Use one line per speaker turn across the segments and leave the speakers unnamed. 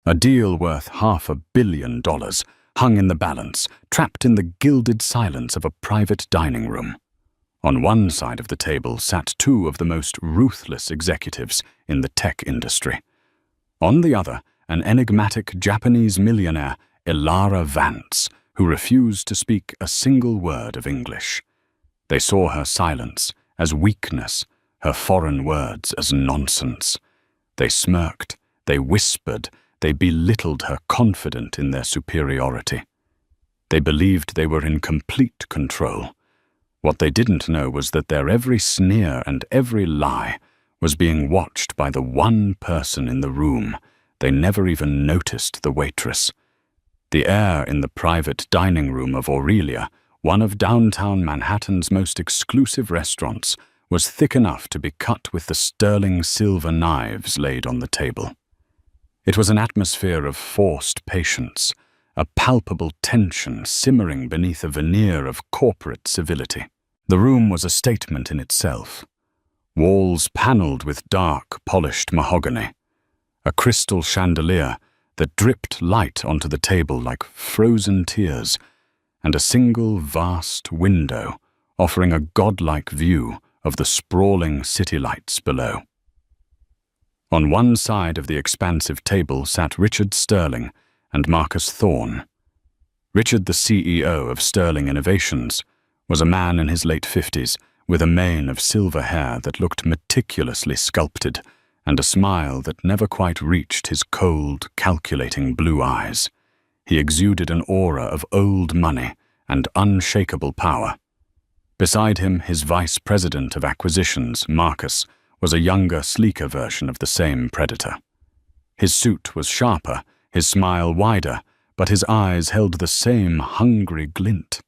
A deal worth $500 million hung in the balance, trapped in the gilded silence of a private dining room. On one side of the table sat two of the most ruthless executives in the tech industry. On the other, an enigmatic Japanese millionaire, Elara Vance, who refused to speak a single word of English. They saw her silence as weakness, her foreign words as nonsense. They smirked, they whispered, they belittled her, confident in their superiority. They believed they were in complete control. What they didn't know was that their every sneer and every lie was being watched by the one person in the room. They never even noticed the waitress. The air in the private dining room of Aurelia, one of downtown Manhattan's most exclusive restaurants, was thick enough to be cut with the sterling silver knives laid on the table. It was an atmosphere of forced patience, a palpable tension simmering beneath a veneer of corporate civility. The room was a statement in itself. Walls paneled with dark, polished mahogany. A crystal chandelier that dripped light onto the table like frozen tears, and a single vast window offering a godlike view of the sprawling city lights below. On one side of the expansive table sat Richard Sterling and Marcus Thorne. Richard, the CEO of Sterling Innovations, was a man in his late 50s with a mane of silver hair that looked meticulously sculpted and a smile that never quite reached his cold, calculating blue eyes. He exuded an aura of old money and unshakable power. Beside him, his vice president of acquisitions, Marcus, was a younger, sleeker version of the same predator. His suit was sharper, his smile wider, but his eyes held the same hungry glint.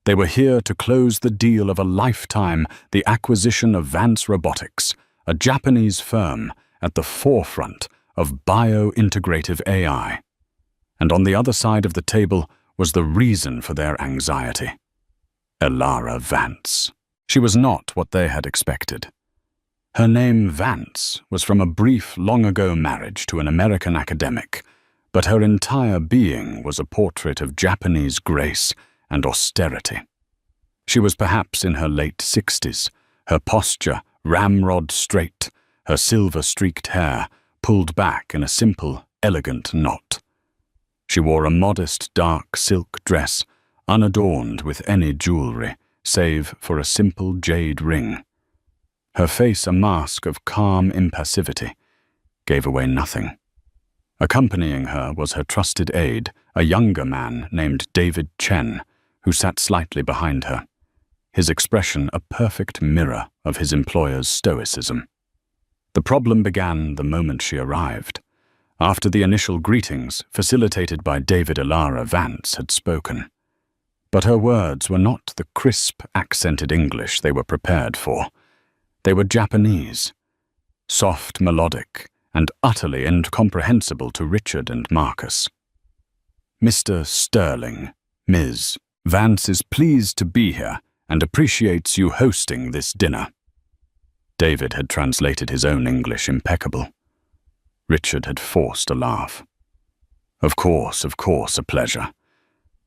They were here to close the deal of a lifetime, the acquisition of Vance Robotics, a Japanese firm at the forefront of bio-integrative AI. And on the other side of the table was the reason for their anxiety. Elara Vance. She was not what they had expected. Her name, Vance, was from a brief, long-ago marriage to an American academic, but her entire being was a portrait of Japanese grace and austerity. She was perhaps in her late 60s, her posture ramrod straight, her silver-streaked hair pulled back in a simple, elegant knot. She wore a modest dark silk dress, unadorned with any jewelry, save for a simple jade ring. Her face, a mask of calm impassivity, gave away nothing. Accompanying her was her trusted aide, a younger man named David Chen, who sat slightly behind her, his expression a perfect mirror of his employer's stoicism. The problem began the moment she arrived. After the initial greetings, facilitated by David, Elara Vance had spoken. But her words were not the crisp, accented English they were prepared for. They were Japanese, soft, melodic, and utterly incomprehensible to Richard and Marcus. "Mr. Sterling, Ms. Vance is pleased to be here and appreciates you hosting this dinner." David had translated his own English impeccable. Richard had forced a laugh. Of course, a pleasure.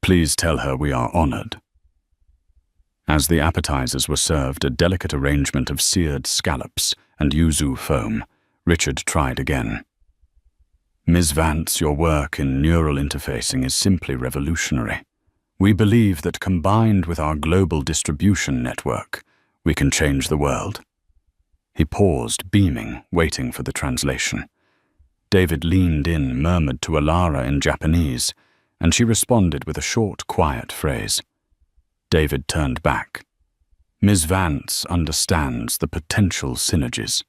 Please tell her we are honored." As the appetizers were served, a delicate arrangement of seared scallops and yuzu foam, Richard tried again. "Ms. Vance, your work in neural interfacing is simply revolutionary. We believe that combined with our global distribution network, we can change the world." He paused, beaming, waiting for the translation. David leaned in, murmured to Elara in Japanese, and she responded with a short, quiet phrase. David turned back. "Ms. Vance understands the potential synergies."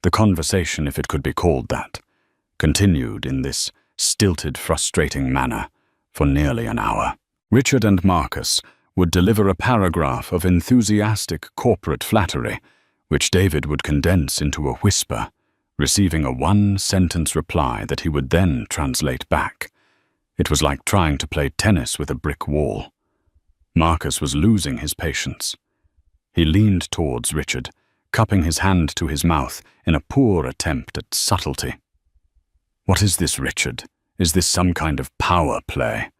The conversation, if it could be called that, continued in this stilted, frustrating manner for nearly an hour. Richard and Marcus would deliver a paragraph of enthusiastic corporate flattery, which David would condense into a whisper, receiving a one-sentence reply that he would then translate back. It was like trying to play tennis with a brick wall. Marcus was losing his patience. He leaned towards Richard, cupping his hand to his mouth in a poor attempt at subtlety. What is this, Richard? Is this some kind of power play?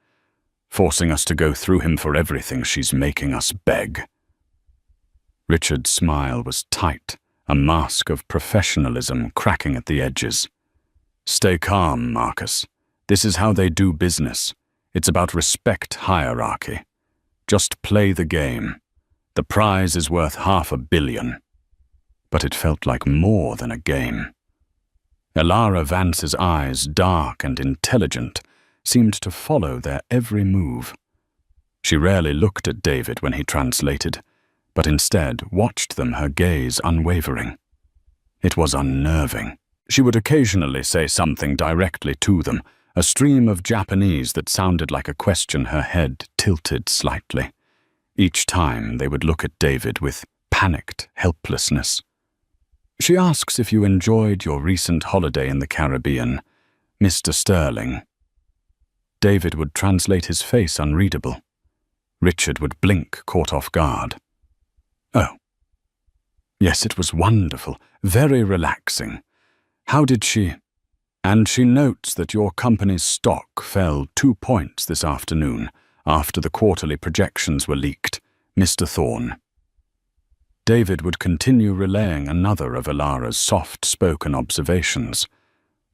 Forcing us to go through him for everything she's making us beg. Richard's smile was tight, a mask of professionalism cracking at the edges. Stay calm, Marcus. This is how they do business. It's about respect hierarchy. Just play the game. The prize is worth $500 million. But it felt like more than a game. Elara Vance's eyes, dark and intelligent, seemed to follow their every move. She rarely looked at David when he translated, but instead watched them, her gaze unwavering. It was unnerving. She would occasionally say something directly to them, a stream of Japanese that sounded like a question, her head tilted slightly. Each time they would look at David with panicked helplessness. She asks if you enjoyed your recent holiday in the Caribbean, Mr. Sterling. David would translate, his face unreadable. Richard would blink, caught off guard. Oh. Yes, it was wonderful, very relaxing. How did she... And she notes that your company's stock fell 2 points this afternoon after the quarterly projections were leaked, Mr. Thorne. David would continue relaying another of Elara's soft-spoken observations.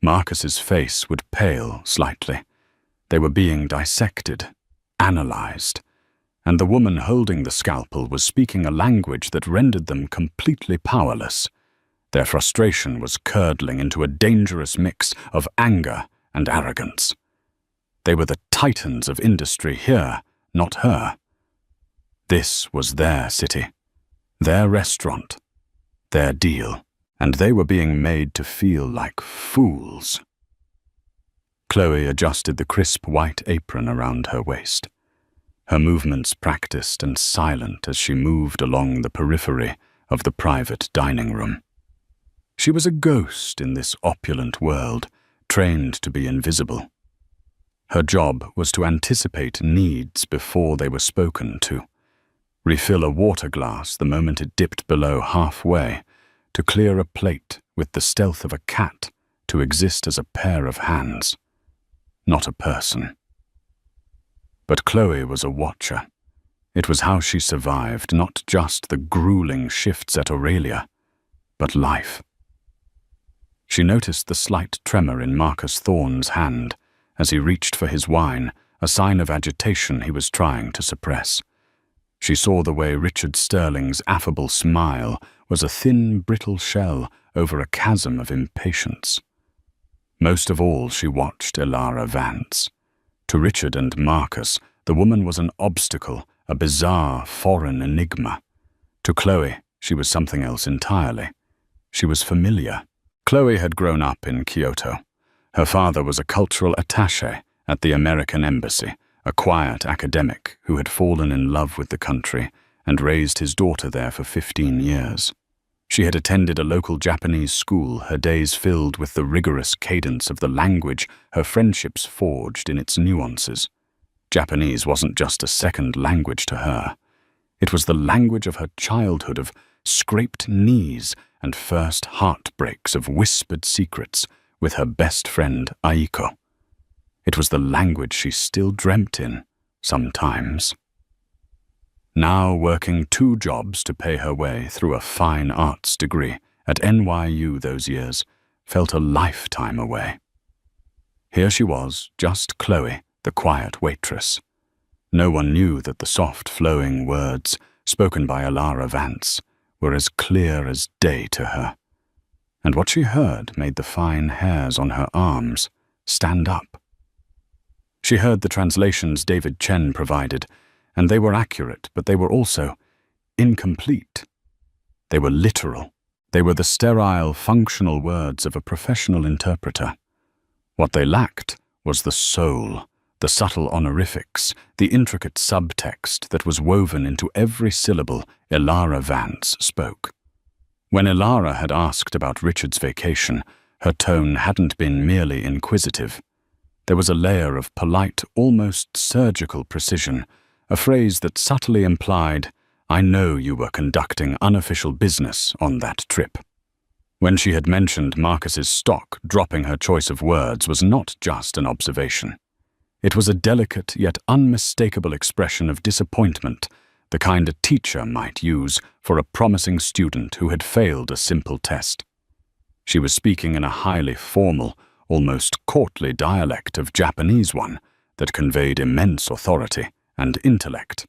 Marcus's face would pale slightly. They were being dissected, analyzed, and the woman holding the scalpel was speaking a language that rendered them completely powerless. Their frustration was curdling into a dangerous mix of anger and arrogance. They were the titans of industry here, not her. This was their city, their restaurant, their deal, and they were being made to feel like fools. Chloe adjusted the crisp white apron around her waist, her movements practiced and silent as she moved along the periphery of the private dining room. She was a ghost in this opulent world, trained to be invisible. Her job was to anticipate needs before they were spoken to, refill a water glass the moment it dipped below halfway, to clear a plate with the stealth of a cat, to exist as a pair of hands, not a person. But Chloe was a watcher. It was how she survived not just the grueling shifts at Aurelia, but life. She noticed the slight tremor in Marcus Thorne's hand as he reached for his wine, a sign of agitation he was trying to suppress. She saw the way Richard Sterling's affable smile was a thin, brittle shell over a chasm of impatience. Most of all, she watched Elara Vance. To Richard and Marcus, the woman was an obstacle, a bizarre, foreign enigma. To Chloe, she was something else entirely. She was familiar. Chloe had grown up in Kyoto. Her father was a cultural attaché at the American Embassy, a quiet academic who had fallen in love with the country and raised his daughter there for 15 years. She had attended a local Japanese school, her days filled with the rigorous cadence of the language, her friendships forged in its nuances. Japanese wasn't just a second language to her. It was the language of her childhood, of scraped knees and first heartbreaks, of whispered secrets with her best friend Aiko. It was the language she still dreamt in, sometimes. Now working 2 jobs to pay her way through a fine arts degree at NYU those years felt a lifetime away. Here she was, just Chloe, the quiet waitress. No one knew that the soft flowing words spoken by Elara Vance were as clear as day to her, and what she heard made the fine hairs on her arms stand up. She heard the translations David Chen provided, and they were accurate, but they were also incomplete. They were literal. They were the sterile, functional words of a professional interpreter. What they lacked was the soul, the subtle honorifics, the intricate subtext that was woven into every syllable Elara Vance spoke. When Elara had asked about Richard's vacation, her tone hadn't been merely inquisitive. There was a layer of polite, almost surgical precision, a phrase that subtly implied, "I know you were conducting unofficial business on that trip." When she had mentioned Marcus's stock, dropping her choice of words was not just an observation. It was a delicate yet unmistakable expression of disappointment, the kind a teacher might use for a promising student who had failed a simple test. She was speaking in a highly formal, almost courtly dialect of Japanese one that conveyed immense authority and intellect.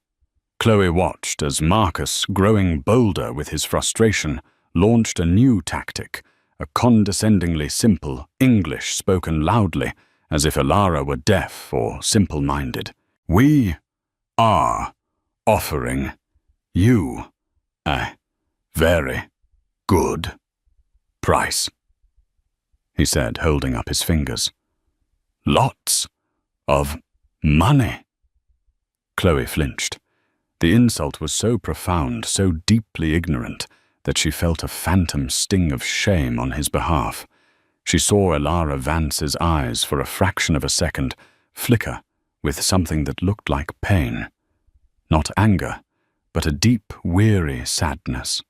Chloe watched as Marcus, growing bolder with his frustration, launched a new tactic, a condescendingly simple English spoken loudly, as if Elara were deaf or simple-minded. "We are offering you a very good price," he said, holding up his fingers. "Lots of money." Chloe flinched. The insult was so profound, so deeply ignorant, that she felt a phantom sting of shame on his behalf. She saw Elara Vance's eyes for a fraction of a second flicker with something that looked like pain. Not anger, but a deep, weary sadness.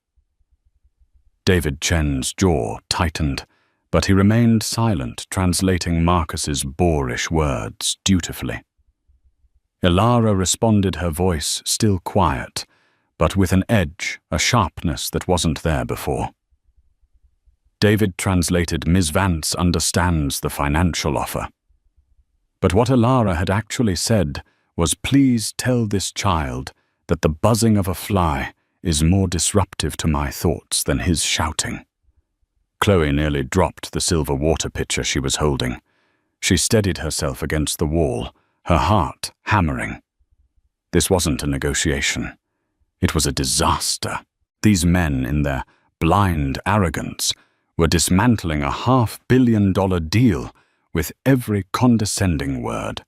David Chen's jaw tightened, but he remained silent, translating Marcus's boorish words dutifully. Elara responded, her voice still quiet, but with an edge, a sharpness that wasn't there before. David translated, "Ms. Vance understands the financial offer." But what Elara had actually said was, "Please tell this child that the buzzing of a fly is more disruptive to my thoughts than his shouting." Chloe nearly dropped the silver water pitcher she was holding. She steadied herself against the wall, her heart hammering. This wasn't a negotiation. It was a disaster. These men, in their blind arrogance, were dismantling a $500 million deal with every condescending word.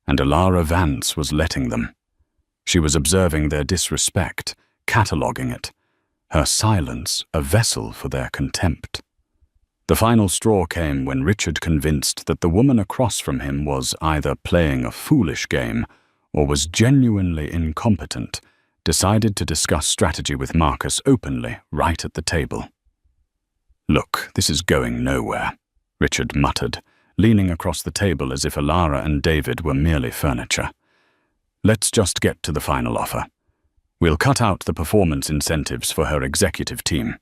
And Elara Vance was letting them. She was observing their disrespect, cataloguing it, her silence a vessel for their contempt. The final straw came when Richard, convinced that the woman across from him was either playing a foolish game or was genuinely incompetent, decided to discuss strategy with Marcus openly, right at the table. "Look, this is going nowhere," Richard muttered, leaning across the table as if Elara and David were merely furniture. "Let's just get to the final offer. We'll cut out the performance incentives for her executive team.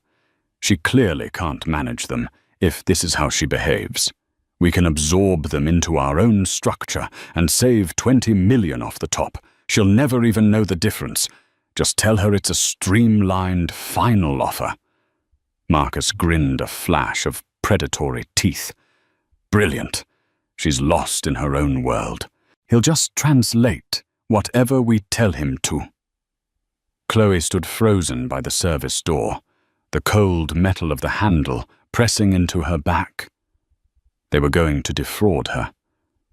She clearly can't manage them if this is how she behaves. We can absorb them into our own structure and save 20 million off the top. She'll never even know the difference. Just tell her it's a streamlined final offer." Marcus grinned, a flash of predatory teeth. "Brilliant. She's lost in her own world. He'll just translate whatever we tell him to." Chloe stood frozen by the service door, the cold metal of the handle pressing into her back. They were going to defraud her,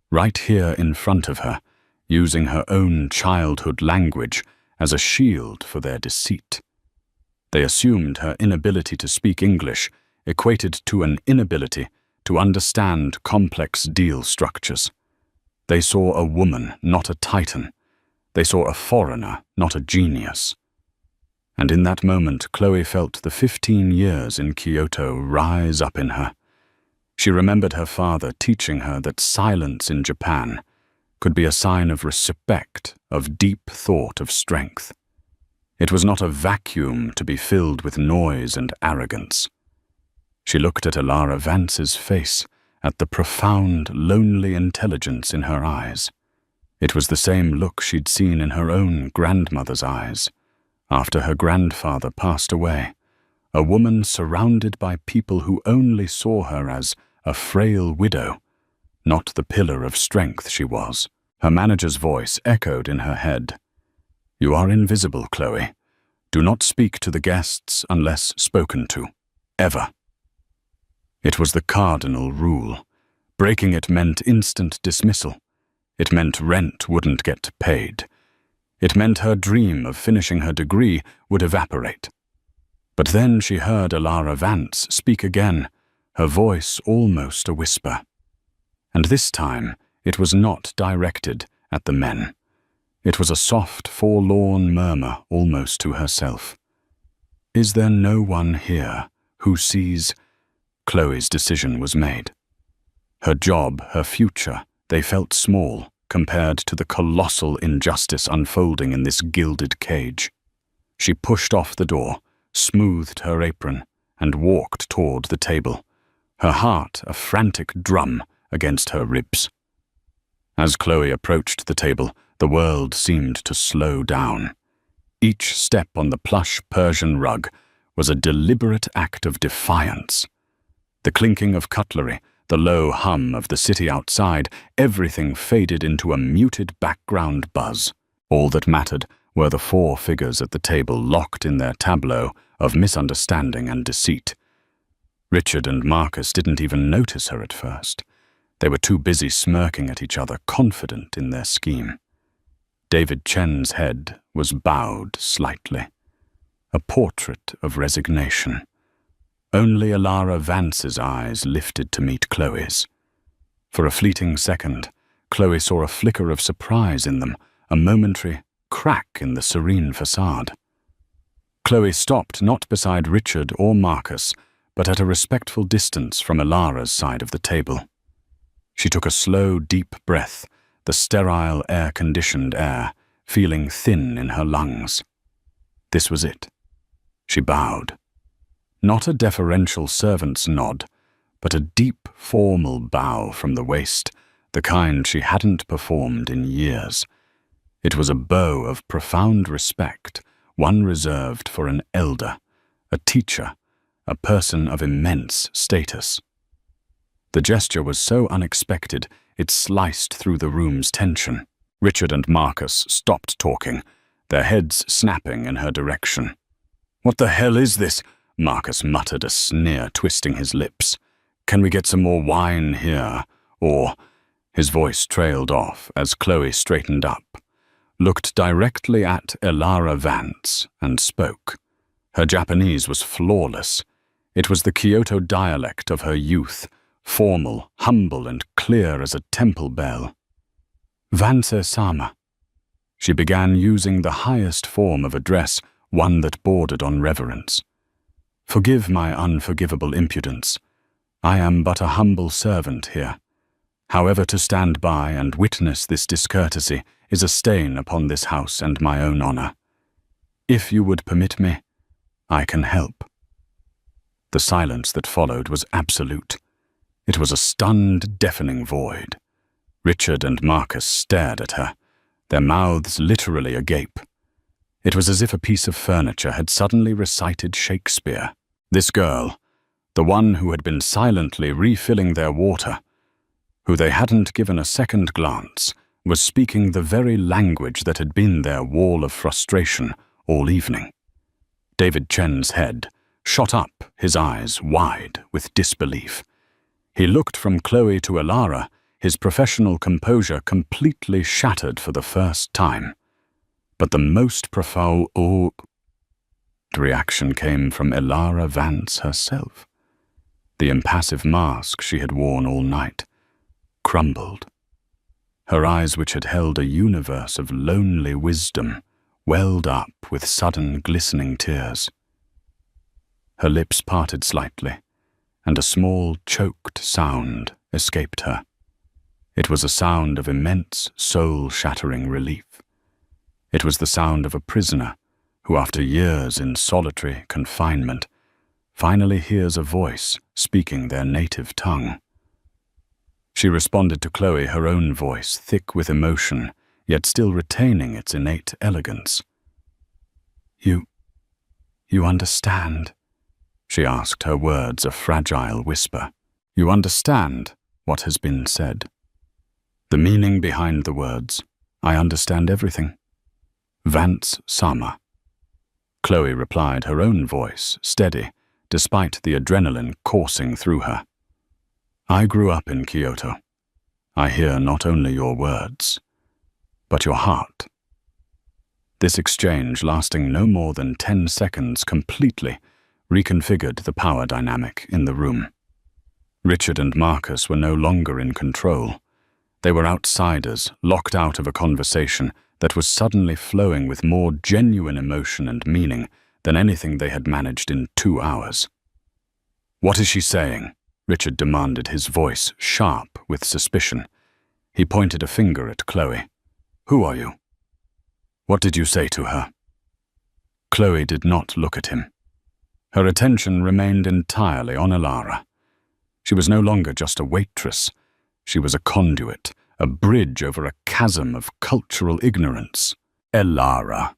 right here in front of her, using her own childhood language as a shield for their deceit. They assumed her inability to speak English equated to an inability to understand complex deal structures. They saw a woman, not a titan. They saw a foreigner, not a genius. And in that moment, Chloe felt the 15 years in Kyoto rise up in her. She remembered her father teaching her that silence in Japan could be a sign of respect, of deep thought, of strength. It was not a vacuum to be filled with noise and arrogance. She looked at Elara Vance's face, at the profound, lonely intelligence in her eyes. It was the same look she'd seen in her own grandmother's eyes, after her grandfather passed away, a woman surrounded by people who only saw her as a frail widow, not the pillar of strength she was. Her manager's voice echoed in her head. "You are invisible, Chloe. Do not speak to the guests unless spoken to. Ever." It was the cardinal rule. Breaking it meant instant dismissal. It meant rent wouldn't get paid. It meant her dream of finishing her degree would evaporate. But then she heard Elara Vance speak again, her voice almost a whisper. And this time it was not directed at the men. It was a soft, forlorn murmur almost to herself. "Is there no one here who Who sees? Chloe's decision was made. Her job, her future, they felt small compared to the colossal injustice unfolding in this gilded cage. She pushed off the door, smoothed her apron, and walked toward the table, her heart a frantic drum against her ribs. As Chloe approached the table, the world seemed to slow down. Each step on the plush Persian rug was a deliberate act of defiance. The clinking of cutlery, the low hum of the city outside, everything faded into a muted background buzz. All that mattered were the four figures at the table locked in their tableau of misunderstanding and deceit. Richard and Marcus didn't even notice her at first. They were too busy smirking at each other, confident in their scheme. David Chen's head was bowed slightly, a portrait of resignation. Only Elara Vance's eyes lifted to meet Chloe's. For a fleeting second, Chloe saw a flicker of surprise in them, a momentary crack in the serene facade. Chloe stopped not beside Richard or Marcus, but at a respectful distance from Elara's side of the table. She took a slow, deep breath, the sterile, air-conditioned air, feeling thin in her lungs. This was it. She bowed. Not a deferential servant's nod, but a deep, formal bow from the waist, the kind she hadn't performed in years. It was a bow of profound respect, one reserved for an elder, a teacher, a person of immense status. The gesture was so unexpected, it sliced through the room's tension. Richard and Marcus stopped talking, their heads snapping in her direction. "What the hell is this?" Marcus muttered, a sneer twisting his lips. "Can we get some more wine here? Or—" His voice trailed off as Chloe straightened up, looked directly at Elara Vance, and spoke. Her Japanese was flawless. It was the Kyoto dialect of her youth, formal, humble, and clear as a temple bell. "Vance-sama." She began using the highest form of address, one that bordered on reverence. "Forgive my unforgivable impudence. I am but a humble servant here. However, to stand by and witness this discourtesy is a stain upon this house and my own honor. If you would permit me, I can help." The silence that followed was absolute. It was a stunned, deafening void. Richard and Marcus stared at her, their mouths literally agape. It was as if a piece of furniture had suddenly recited Shakespeare. This girl, the one who had been silently refilling their water, who they hadn't given a second glance, was speaking the very language that had been their wall of frustration all evening. David Chen's head shot up, his eyes wide with disbelief. He looked from Chloe to Elara, his professional composure completely shattered for the first time. But the most profound reaction came from Elara Vance herself. The impassive mask she had worn all night crumbled. Her eyes, which had held a universe of lonely wisdom, welled up with sudden glistening tears. Her lips parted slightly, and a small, choked sound escaped her. It was a sound of immense, soul-shattering relief. It was the sound of a prisoner who, after years in solitary confinement, finally hears a voice speaking their native tongue. She responded to Chloe, her own voice, thick with emotion, yet still retaining its innate elegance. You understand?" She asked, her words a fragile whisper. "You understand what has been said?" "The meaning behind the words. I understand everything." "Vance-sama." Chloe replied, her own voice steady, despite the adrenaline coursing through her. "I grew up in Kyoto. I hear not only your words, but your heart." This exchange, lasting no more than 10 seconds, completely reconfigured the power dynamic in the room. Richard and Marcus were no longer in control. They were outsiders, locked out of a conversation that was suddenly flowing with more genuine emotion and meaning than anything they had managed in 2 hours. What is she saying? Richard demanded, his voice sharp with suspicion. He pointed a finger at Chloe. Who are you? What did you say to her? Chloe did not look at him. Her attention remained entirely on Elara. She was no longer just a waitress. She was a conduit, a bridge over a chasm of cultural ignorance. Elara.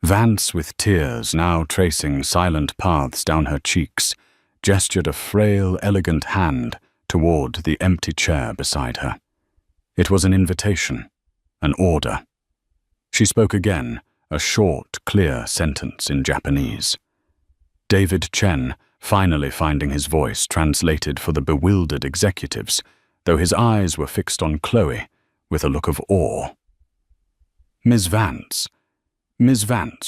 Vance, with tears now tracing silent paths down her cheeks, gestured a frail, elegant hand toward the empty chair beside her. It was an invitation, an order. She spoke again, a short, clear sentence in Japanese. David Chen, finally finding his voice, translated for the bewildered executives, though his eyes were fixed on Chloe with a look of awe. Miss Vance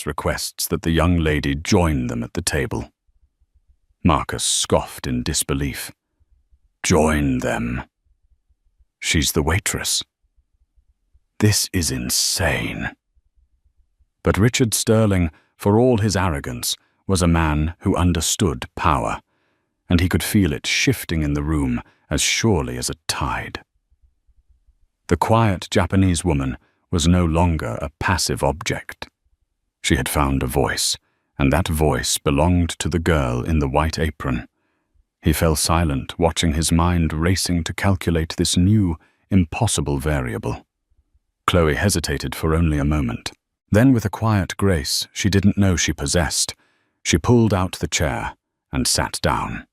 requests that the young lady join them at the table. Marcus scoffed in disbelief. Join them? She's the waitress. This is insane. But Richard Sterling, for all his arrogance, was a man who understood power, and he could feel it shifting in the room as surely as a tide. The quiet Japanese woman was no longer a passive object. She had found a voice, and that voice belonged to the girl in the white apron. He fell silent, watching his mind racing to calculate this new, impossible variable. Chloe hesitated for only a moment. Then, with a quiet grace she didn't know she possessed, she pulled out the chair and sat down.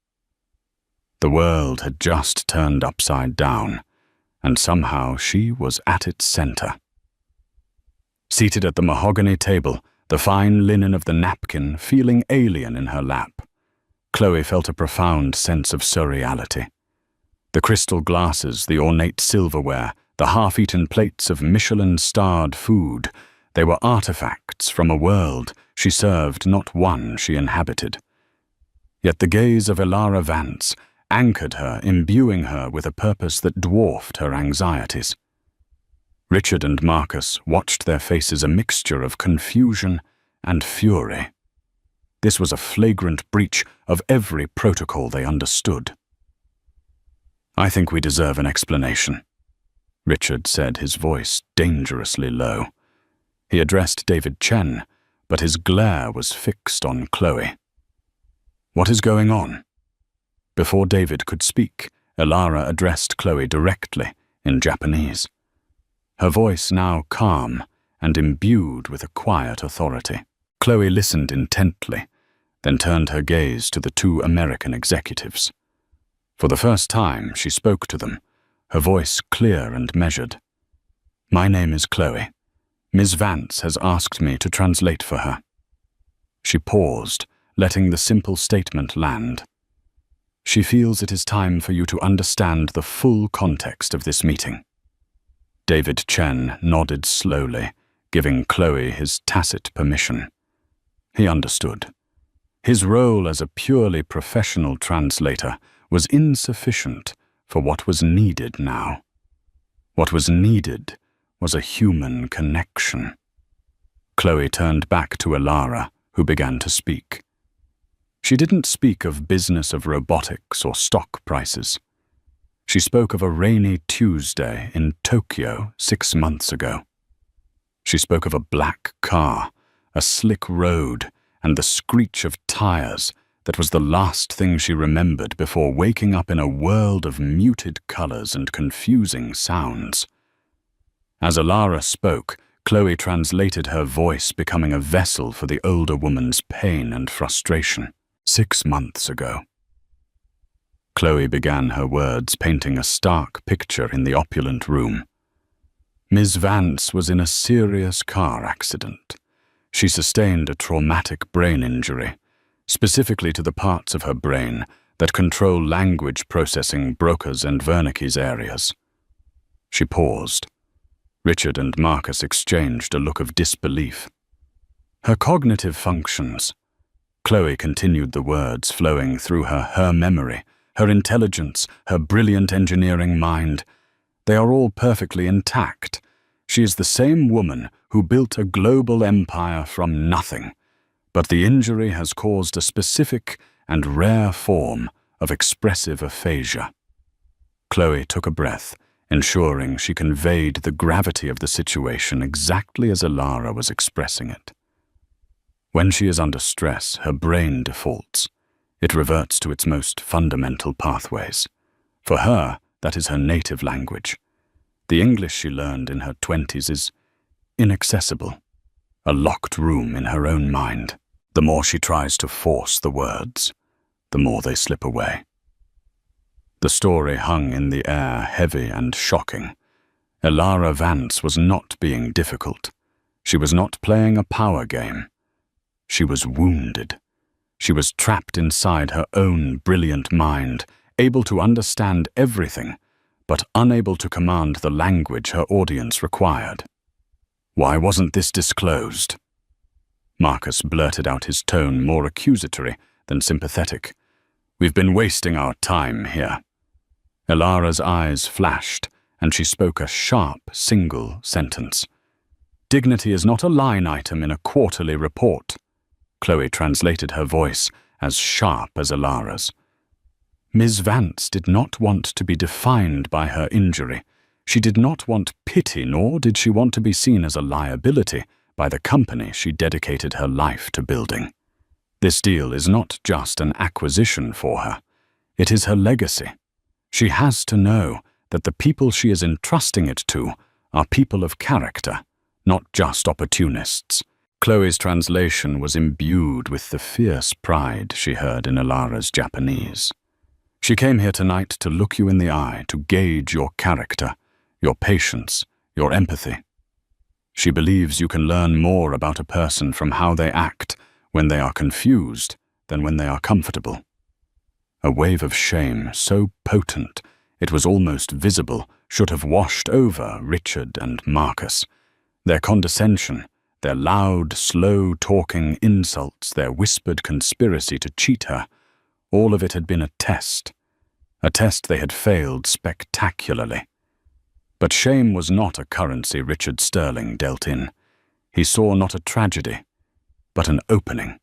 The world had just turned upside down, and somehow she was at its center. Seated at the mahogany table, the fine linen of the napkin feeling alien in her lap, Chloe felt a profound sense of surreality. The crystal glasses, the ornate silverware, the half-eaten plates of Michelin-starred food, they were artifacts from a world she served, not one she inhabited. Yet the gaze of Elara Vance anchored her, imbuing her with a purpose that dwarfed her anxieties. Richard and Marcus watched their faces a mixture of confusion and fury. This was a flagrant breach of every protocol they understood. I think we deserve an explanation, Richard said, his voice dangerously low. He addressed David Chen, but his glare was fixed on Chloe. What is going on? Before David could speak, Elara addressed Chloe directly in Japanese. Her voice now calm and imbued with a quiet authority. Chloe listened intently, then turned her gaze to the two American executives. For the first time, she spoke to them, her voice clear and measured. My name is Chloe. Ms. Vance has asked me to translate for her. She paused, letting the simple statement land. She feels it is time for you to understand the full context of this meeting. David Chen nodded slowly, giving Chloe his tacit permission. He understood. His role as a purely professional translator was insufficient for what was needed now. What was needed was a human connection. Chloe turned back to Elara, who began to speak. She didn't speak of business of robotics or stock prices. She spoke of a rainy Tuesday in Tokyo 6 months ago. She spoke of a black car, a slick road, and the screech of tires that was the last thing she remembered before waking up in a world of muted colors and confusing sounds. As Elara spoke, Chloe translated her voice, becoming a vessel for the older woman's pain and frustration. 6 months ago. Chloe began her words, painting a stark picture in the opulent room. Ms. Vance was in a serious car accident. She sustained a traumatic brain injury, specifically to the parts of her brain that control language processing Broca's and Wernicke's areas. She paused. Richard and Marcus exchanged a look of disbelief. Her cognitive functions. Chloe continued, the words flowing through her memory, her intelligence, her brilliant engineering mind. They are all perfectly intact. She is the same woman who built a global empire from nothing, but the injury has caused a specific and rare form of expressive aphasia. Chloe took a breath, ensuring she conveyed the gravity of the situation exactly as Elara was expressing it. When she is under stress, her brain defaults. It reverts to its most fundamental pathways. For her, that is her native language. The English she learned in her 20s is inaccessible, a locked room in her own mind. The more she tries to force the words, the more they slip away. The story hung in the air, heavy and shocking. Elara Vance was not being difficult. She was not playing a power game. She was wounded. She was trapped inside her own brilliant mind, able to understand everything, but unable to command the language her audience required. Why wasn't this disclosed? Marcus blurted out, his tone more accusatory than sympathetic. We've been wasting our time here. Elara's eyes flashed, and she spoke a sharp, single sentence. Dignity is not a line item in a quarterly report. Chloe translated her voice as sharp as Elara's. Ms. Vance did not want to be defined by her injury. She did not want pity, nor did she want to be seen as a liability by the company she dedicated her life to building. This deal is not just an acquisition for her. It is her legacy. She has to know that the people she is entrusting it to are people of character, not just opportunists. Chloe's translation was imbued with the fierce pride she heard in Elara's Japanese. She came here tonight to look you in the eye, to gauge your character, your patience, your empathy. She believes you can learn more about a person from how they act when they are confused than when they are comfortable. A wave of shame so potent it was almost visible should have washed over Richard and Marcus. Their condescension, their loud, slow-talking insults, their whispered conspiracy to cheat her, all of it had been a test they had failed spectacularly. But shame was not a currency Richard Sterling dealt in. He saw not a tragedy, but an opening,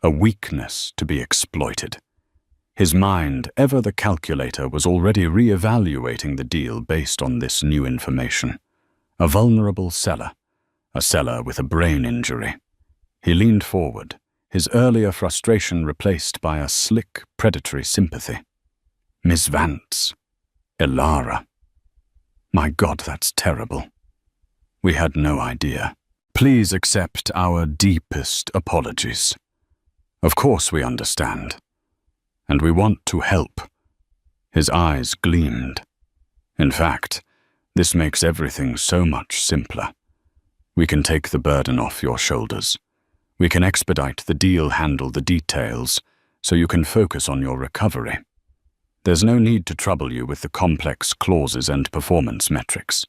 a weakness to be exploited. His mind, ever the calculator, was already re-evaluating the deal based on this new information. A vulnerable seller, a seller with a brain injury. He leaned forward, his earlier frustration replaced by a slick, predatory sympathy. Miss Vance. Elara. My God, that's terrible. We had no idea. Please accept our deepest apologies. Of course we understand. And we want to help. His eyes gleamed. In fact, this makes everything so much simpler. We can take the burden off your shoulders. We can expedite the deal, handle the details, so you can focus on your recovery. There's no need to trouble you with the complex clauses and performance metrics.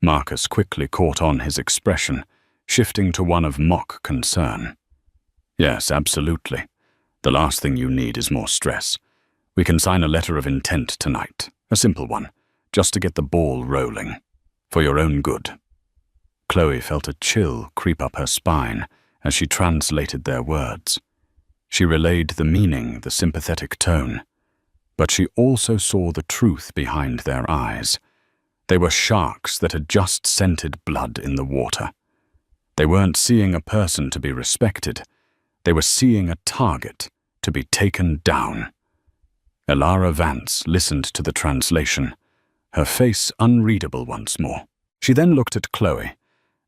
Marcus quickly caught on his expression, shifting to one of mock concern. Yes, absolutely. The last thing you need is more stress. We can sign a letter of intent tonight, a simple one, just to get the ball rolling, for your own good. Chloe felt a chill creep up her spine as she translated their words. She relayed the meaning, the sympathetic tone, but she also saw the truth behind their eyes. They were sharks that had just scented blood in the water. They weren't seeing a person to be respected. They were seeing a target to be taken down. Elara Vance listened to the translation, her face unreadable once more. She then looked at Chloe,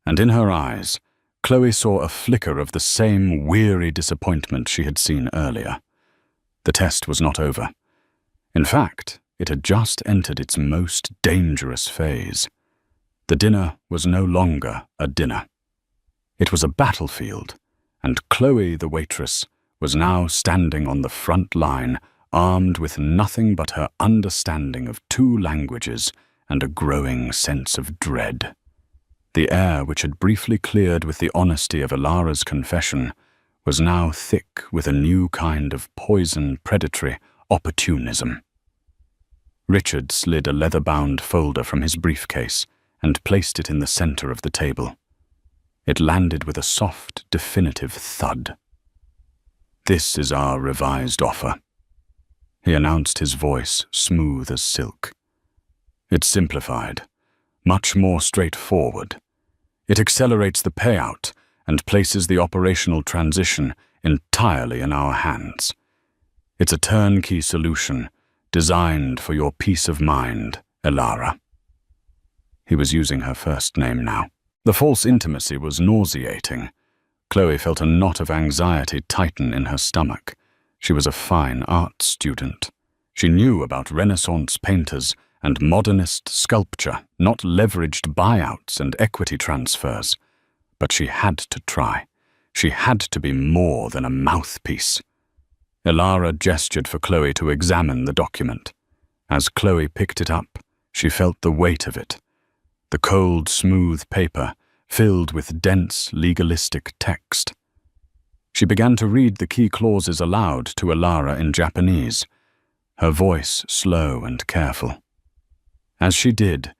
and in her eyes, Chloe saw a flicker of the same weary disappointment she had seen earlier. The test was not over. In fact, it had just entered its most dangerous phase. The dinner was no longer a dinner. It was a battlefield, and Chloe, the waitress, was now standing on the front line, armed with nothing but her understanding of 2 languages and a growing sense of dread. The air, which had briefly cleared with the honesty of Elara's confession, was now thick with a new kind of poison predatory opportunism. Richard slid a leather-bound folder from his briefcase and placed it in the center of the table. It landed with a soft, definitive thud. "This is our revised offer," he announced, his voice smooth as silk. It's simplified, much more straightforward. It accelerates the payout and places the operational transition entirely in our hands. It's a turnkey solution designed for your peace of mind, Elara. He was using her first name now. The false intimacy was nauseating. Chloe felt a knot of anxiety tighten in her stomach. She was a fine art student. She knew about Renaissance painters and modernist sculpture, not leveraged buyouts and equity transfers. But she had to try. She had to be more than a mouthpiece. Elara gestured for Chloe to examine the document. As Chloe picked it up, she felt the weight of it. The cold, smooth paper, filled with dense, legalistic text. She began to read the key clauses aloud to Elara in Japanese, her voice slow and careful. As she did,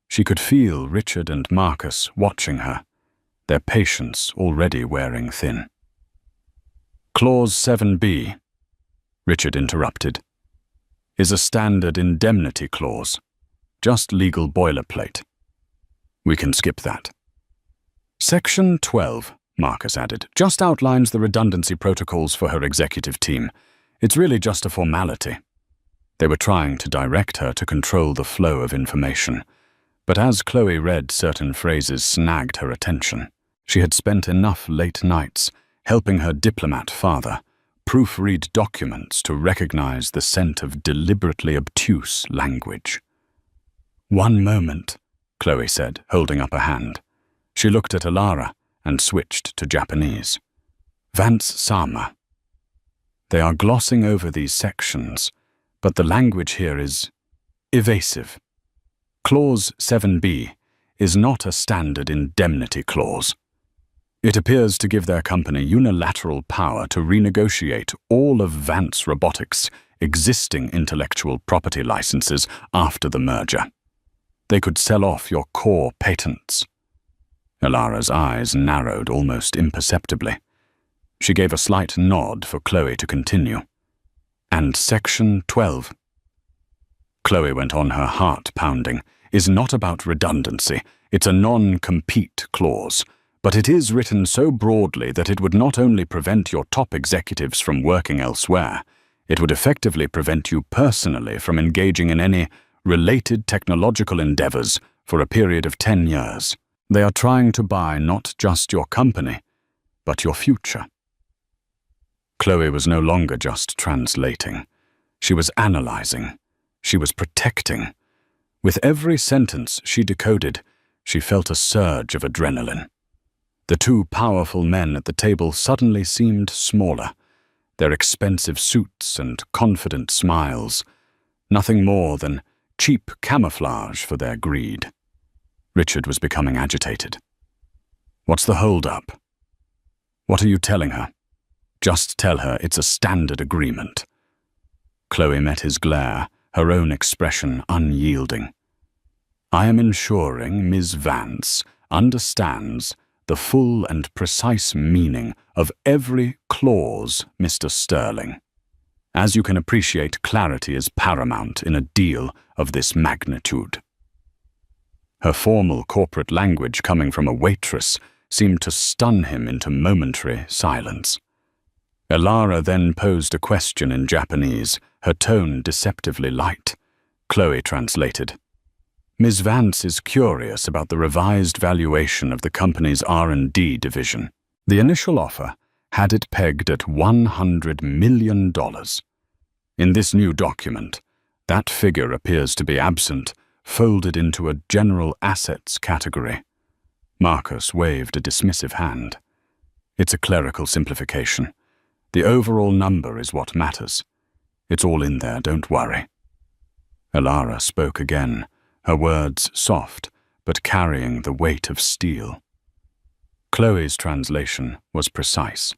she could feel Richard and Marcus watching her, their patience already wearing thin. Clause 7b, Richard interrupted, is a standard indemnity clause, just legal boilerplate. We can skip that. Section 12, Marcus added, just outlines the redundancy protocols for her executive team. It's really just a formality. They were trying to direct her to control the flow of information, but as Chloe read, certain phrases snagged her attention. She had spent enough late nights helping her diplomat father proofread documents to recognize the scent of deliberately obtuse language. "One moment," Chloe said, holding up a hand. She looked at Elara and switched to Japanese. "Vance-sama. They are glossing over these sections, but the language here is evasive. Clause 7b is not a standard indemnity clause. It appears to give their company unilateral power to renegotiate all of Vance Robotics' existing intellectual property licenses after the merger. They could sell off your core patents." Elara's eyes narrowed almost imperceptibly. She gave a slight nod for Chloe to continue. "And Section 12. Chloe went on, her heart pounding, "is not about redundancy. It's a non-compete clause, but it is written so broadly that it would not only prevent your top executives from working elsewhere, it would effectively prevent you personally from engaging in any related technological endeavors for a period of 10 years. They are trying to buy not just your company, but your future." Chloe was no longer just translating. She was analyzing. She was protecting. With every sentence she decoded, she felt a surge of adrenaline. The two powerful men at the table suddenly seemed smaller, their expensive suits and confident smiles, nothing more than cheap camouflage for their greed. Richard was becoming agitated. "What's the hold-up? What are you telling her? Just tell her it's a standard agreement." Chloe met his glare, her own expression unyielding. "I am ensuring Ms. Vance understands the full and precise meaning of every clause, Mr. Sterling. As you can appreciate, clarity is paramount in a deal of this magnitude." Her formal corporate language coming from a waitress seemed to stun him into momentary silence. Elara then posed a question in Japanese, her tone deceptively light. Chloe translated. "Ms. Vance is curious about the revised valuation of the company's R&D division. The initial offer had it pegged at $100 million. In this new document, that figure appears to be absent, folded into a general assets category." Marcus waved a dismissive hand. "It's a clerical simplification. The overall number is what matters. It's all in there, don't worry." Elara spoke again, her words soft, but carrying the weight of steel. Chloe's translation was precise.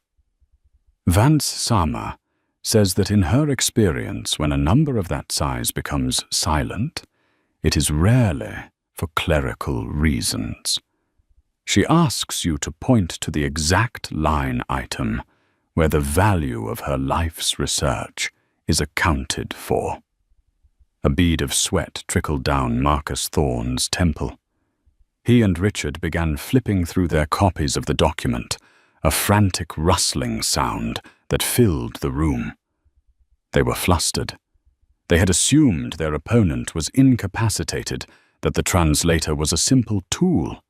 "Vance-sama says that in her experience, when a number of that size becomes silent, it is rarely for clerical reasons. She asks you to point to the exact line item where the value of her life's research is accounted for. A bead of sweat trickled down Marcus Thorne's temple. He and Richard began flipping through their copies of the document, a frantic rustling sound that filled the room. They were flustered. They had assumed their opponent was incapacitated, that the translator was a simple tool.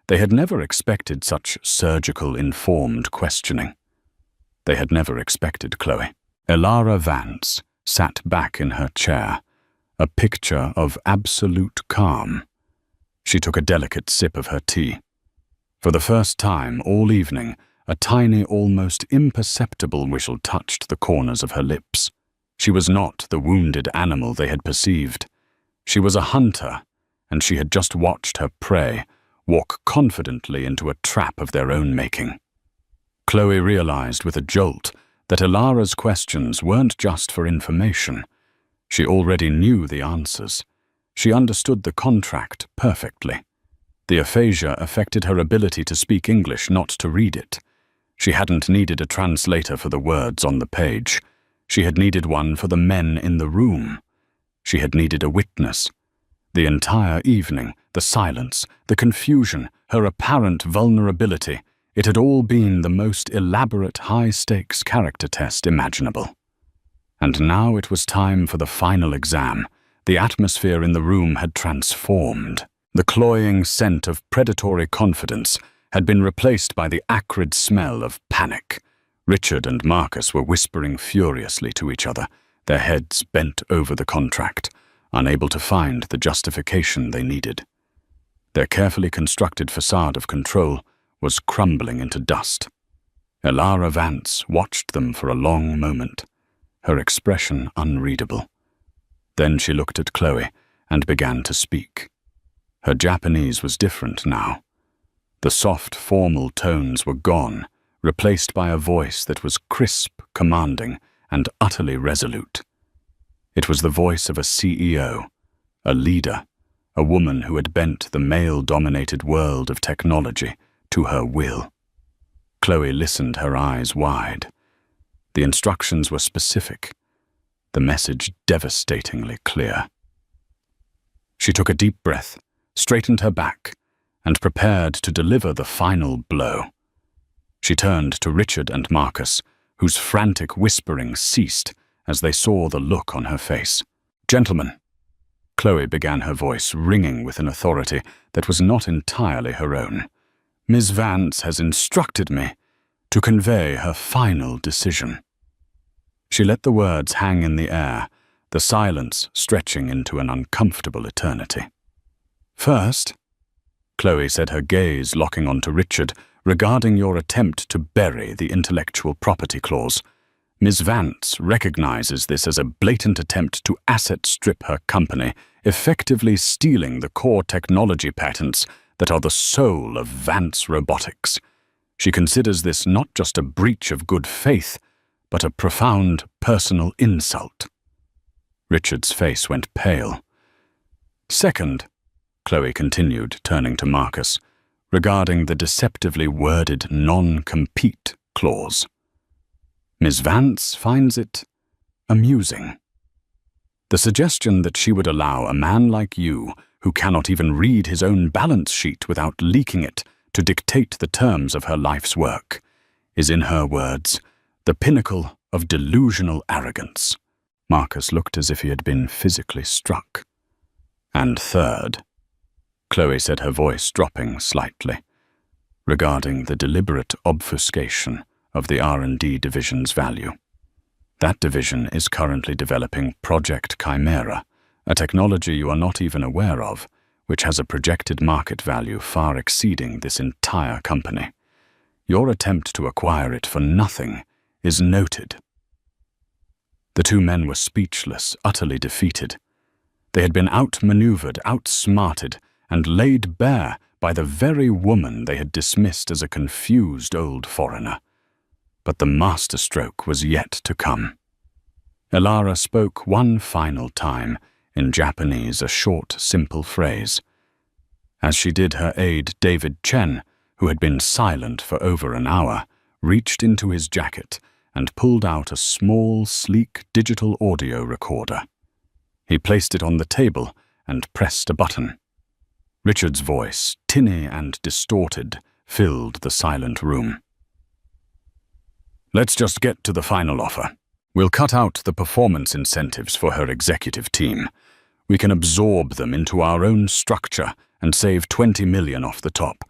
They had never expected such surgical, informed questioning. They had never expected Chloe. Elara Vance sat back in her chair, a picture of absolute calm. She took a delicate sip of her tea. For the first time all evening, a tiny, almost imperceptible whistle touched the corners of her lips. She was not the wounded animal they had perceived. She was a hunter, and she had just watched her prey walk confidently into a trap of their own making. Chloe realized with a jolt that Elara's questions weren't just for information. She already knew the answers. She understood the contract perfectly. The aphasia affected her ability to speak English, not to read it. She hadn't needed a translator for the words on the page. She had needed one for the men in the room. She had needed a witness. The entire evening, the silence, the confusion, her apparent vulnerability, it had all been the most elaborate high-stakes character test imaginable. And now it was time for the final exam. The atmosphere in the room had transformed. The cloying scent of predatory confidence had been replaced by the acrid smell of panic. Richard and Marcus were whispering furiously to each other, their heads bent over the contract, unable to find the justification they needed. Their carefully constructed facade of control was crumbling into dust. Elara Vance watched them for a long moment, her expression unreadable. Then she looked at Chloe and began to speak. Her Japanese was different now. The soft, formal tones were gone, replaced by a voice that was crisp, commanding, and utterly resolute. It was the voice of a CEO, a leader, a woman who had bent the male-dominated world of technology to her will. Chloe listened, her eyes wide. The instructions were specific, the message devastatingly clear. She took a deep breath, straightened her back, and prepared to deliver the final blow. She turned to Richard and Marcus, whose frantic whispering ceased as they saw the look on her face. "Gentlemen," Chloe began, her voice ringing with an authority that was not entirely her own, "Ms. Vance has instructed me to convey her final decision." She let the words hang in the air, the silence stretching into an uncomfortable eternity. "First," Chloe said, her gaze locking onto Richard, "regarding your attempt to bury the intellectual property clause, Ms. Vance recognizes this as a blatant attempt to asset strip her company, effectively stealing the core technology patents that are the soul of Vance Robotics. She considers this not just a breach of good faith, but a profound personal insult." Richard's face went pale. "Second," Chloe continued, turning to Marcus, "regarding the deceptively worded non-compete clause. Ms. Vance finds it amusing. The suggestion that she would allow a man like you, who cannot even read his own balance sheet without leaking it, to dictate the terms of her life's work, is, in her words, the pinnacle of delusional arrogance." Marcus looked as if he had been physically struck. "And third," Chloe said, her voice dropping slightly, "regarding the deliberate obfuscation of the R&D division's value. That division is currently developing Project Chimera, a technology you are not even aware of, which has a projected market value far exceeding this entire company. Your attempt to acquire it for nothing is noted." The two men were speechless, utterly defeated. They had been outmaneuvered, outsmarted, and laid bare by the very woman they had dismissed as a confused old foreigner. But the masterstroke was yet to come. Elara spoke one final time, in Japanese, a short, simple phrase. As she did, her aide David Chen, who had been silent for over an hour, reached into his jacket and pulled out a small, sleek digital audio recorder. He placed it on the table and pressed a button. Richard's voice, tinny and distorted, filled the silent room. "Let's just get to the final offer. We'll cut out the performance incentives for her executive team. We can absorb them into our own structure and save 20 million off the top.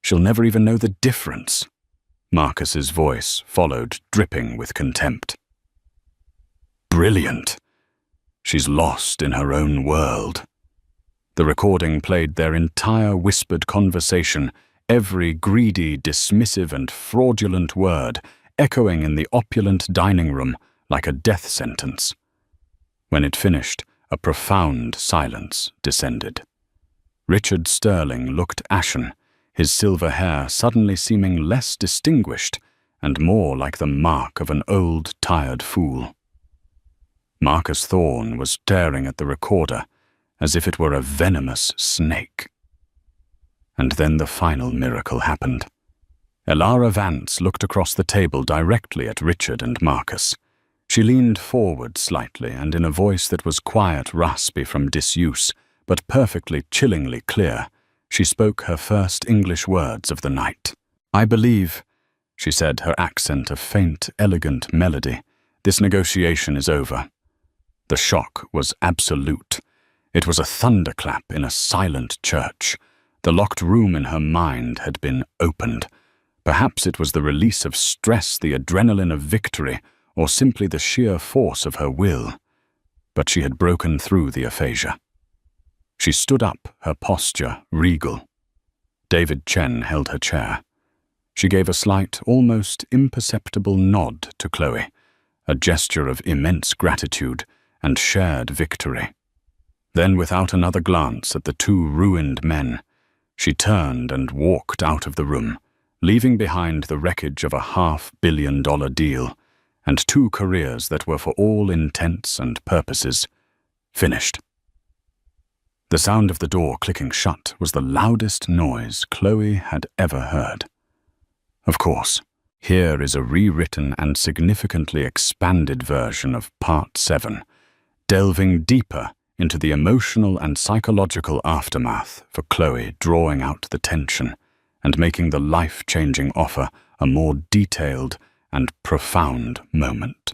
She'll never even know the difference." Marcus's voice followed, dripping with contempt. "Brilliant. She's lost in her own world." The recording played their entire whispered conversation, every greedy, dismissive and fraudulent word echoing in the opulent dining room like a death sentence. When it finished, a profound silence descended. Richard Sterling looked ashen, his silver hair suddenly seeming less distinguished and more like the mark of an old, tired fool. Marcus Thorne was staring at the recorder as if it were a venomous snake. And then the final miracle happened. Elara Vance looked across the table directly at Richard and Marcus. She leaned forward slightly, and in a voice that was quiet, raspy from disuse, but perfectly chillingly clear, she spoke her first English words of the night. "I believe," she said, her accent a faint, elegant melody, "this negotiation is over." The shock was absolute. It was a thunderclap in a silent church. The locked room in her mind had been opened. Perhaps it was the release of stress, the adrenaline of victory, or simply the sheer force of her will. But she had broken through the aphasia. She stood up, her posture regal. David Chen held her chair. She gave a slight, almost imperceptible nod to Chloe, a gesture of immense gratitude and shared victory. Then, without another glance at the two ruined men, she turned and walked out of the room, leaving behind the wreckage of a $500 million deal and two careers that were for all intents and purposes finished. The sound of the door clicking shut was the loudest noise Chloe had ever heard. Of course, here is a rewritten and significantly expanded version of Part 7, delving deeper into the emotional and psychological aftermath for Chloe, drawing out the tension and making the life-changing offer a more detailed and profound moment.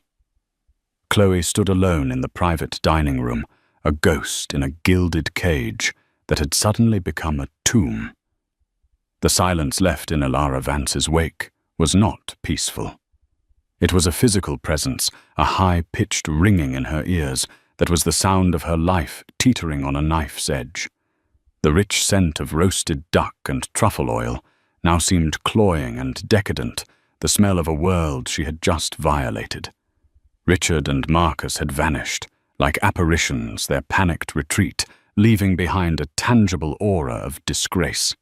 Chloe stood alone in the private dining room, a ghost in a gilded cage that had suddenly become a tomb. The silence left in Elara Vance's wake was not peaceful. It was a physical presence, a high-pitched ringing in her ears that was the sound of her life teetering on a knife's edge. The rich scent of roasted duck and truffle oil now seemed cloying and decadent, the smell of a world she had just violated. Richard and Marcus had vanished, like apparitions, their panicked retreat, leaving behind a tangible aura of disgrace.